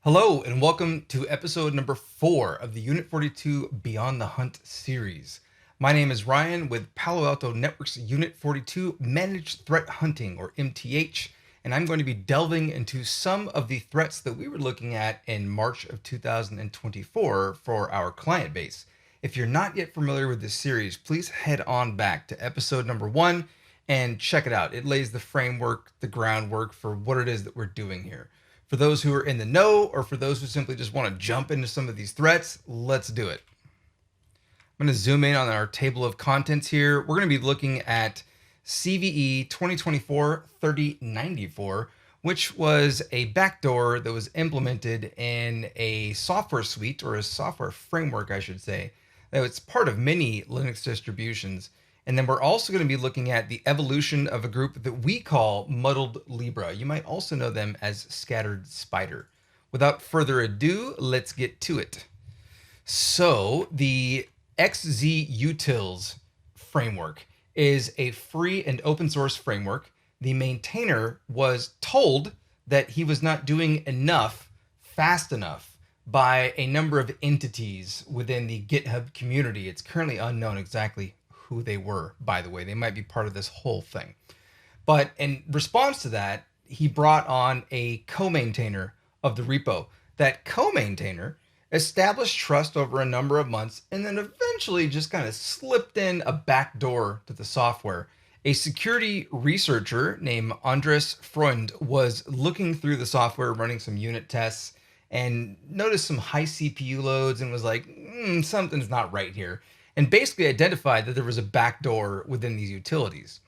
Hello and welcome to episode number 4 of the Unit 42 Beyond the Hunt series. My name is Ryan with Palo Alto Networks Unit 42 Managed Threat Hunting, or MTH, and I'm going to be delving into some of the threats that we were looking at in March of 2024 for our client base. If you're not yet familiar with this series, please head on back to episode number 1 and check it out. It lays the framework, the groundwork for what it is that we're doing here. For those who are in the know, or for those who simply just want to jump into some of these threats, let's do it. I'm going to zoom in on our table of contents here. We're going to be looking at CVE 2024-3094, which was a backdoor that was implemented in a software suite, or a software framework, I should say. That it's part of many Linux distributions. And then we're also going to be looking at the evolution of a group that we call Muddled Libra. You might also know them as Scattered Spider. Without further ado, let's get to it. So the XZ Utils framework is a free and open source framework. The maintainer was told that he was not doing enough fast enough by a number of entities within the GitHub community. It's currently unknown exactly who they were, by the way. They might be part of this whole thing. But in response to that, he brought on a co-maintainer of the repo. That co-maintainer established trust over a number of months and then eventually just kind of slipped in a backdoor to the software. A security researcher named Andres Freund was looking through the software, running some unit tests, and noticed some high CPU loads and was like, something's not right here. And basically identified that there was a backdoor within these utilities.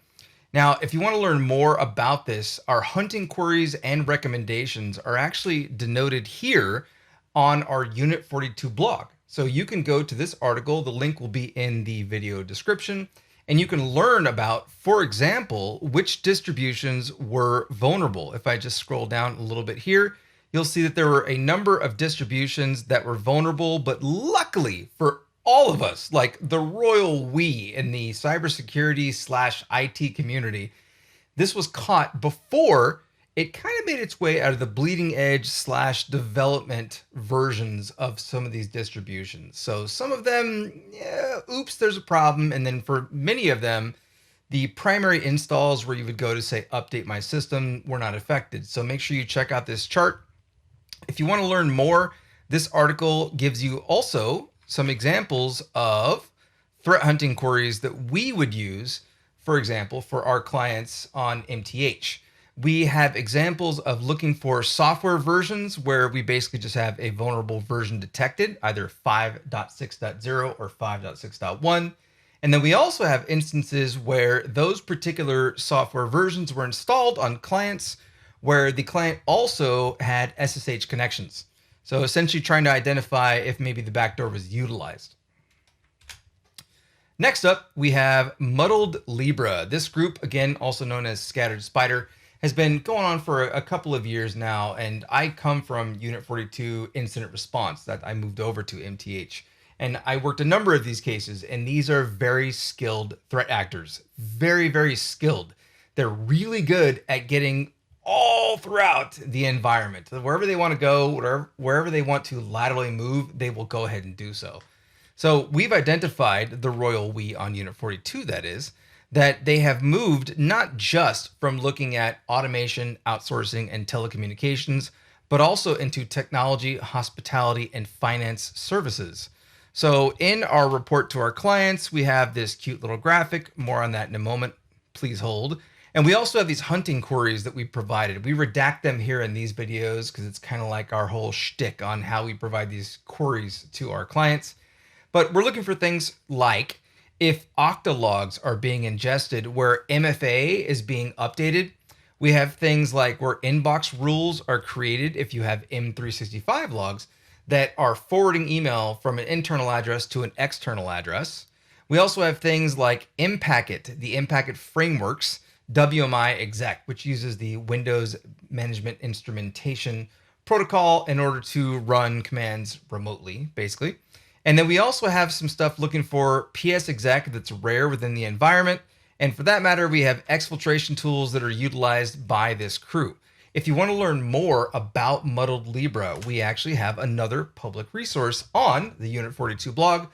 Now, if you want to learn more about this, our hunting queries and recommendations are actually denoted here on our Unit 42 blog. So you can go to this article, the link will be in the video description, and you can learn about, for example, which distributions were vulnerable. If I just scroll down a little bit here, you'll see that there were a number of distributions that were vulnerable, but luckily for all of us, like the royal we in the cybersecurity/IT community, this was caught before it kind of made its way out of the bleeding edge/development versions of some of these distributions. So some of them, oops, there's a problem. And then for many of them, the primary installs where you would go to say, update my system, were not affected. So make sure you check out this chart. If you want to learn more, this article gives you also some examples of threat hunting queries that we would use, for example, for our clients on MTH. We have examples of looking for software versions where we basically just have a vulnerable version detected, either 5.6.0 or 5.6.1. And then we also have instances where those particular software versions were installed on clients where the client also had SSH connections. So essentially trying to identify if maybe the backdoor was utilized. Next up, we have Muddled Libra. This group, again, also known as Scattered Spider, has been going on for a couple of years now. And I come from Unit 42 Incident Response that I moved over to MTH. And I worked a number of these cases, and these are very skilled threat actors. Very, very skilled. They're really good at getting all throughout the environment. Wherever they want to go, wherever they want to laterally move, they will go ahead and do so. So we've identified the royal we on Unit 42, that is, that they have moved not just from looking at automation, outsourcing, and telecommunications, but also into technology, hospitality, and finance services. So in our report to our clients, we have this cute little graphic. More on that in a moment. Please hold. And we also have these hunting queries that we provided. We redact them here in these videos because it's kind of like our whole shtick on how we provide these queries to our clients. But we're looking for things like if Okta logs are being ingested where MFA is being updated. We have things like where inbox rules are created if you have M365 logs that are forwarding email from an internal address to an external address. We also have things like Mpacket, the Mpacket frameworks, WMI exec, which uses the Windows Management Instrumentation protocol in order to run commands remotely, basically. And then we also have some stuff looking for PS exec that's rare within the environment. And for that matter, we have exfiltration tools that are utilized by this crew. If you want to learn more about Muddled Libra, we actually have another public resource on the Unit 42 blog.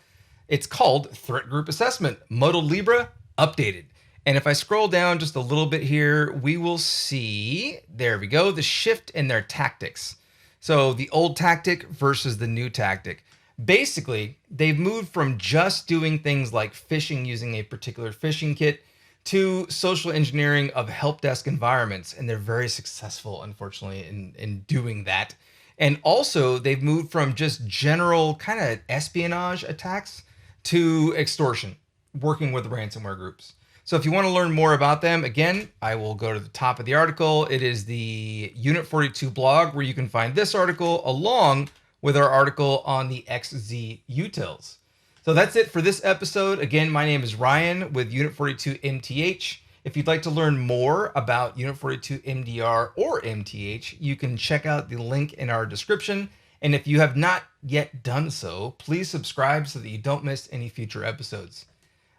It's called Threat Group Assessment, Muddled Libra Updated. And if I scroll down just a little bit here, we will see, there we go, the shift in their tactics. So the old tactic versus the new tactic. Basically, they've moved from just doing things like phishing using a particular phishing kit to social engineering of help desk environments. And they're very successful, unfortunately, in doing that. And also, they've moved from just general kind of espionage attacks to extortion, working with ransomware groups. So if you want to learn more about them, again, I will go to the top of the article. It is the Unit 42 blog where you can find this article along with our article on the XZ Utils. So that's it for this episode. Again, my name is Ryan with Unit 42 MTH. If you'd like to learn more about Unit 42 MDR or MTH, you can check out the link in our description. And if you have not yet done so, please subscribe so that you don't miss any future episodes.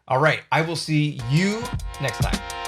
All right, I will see you next time.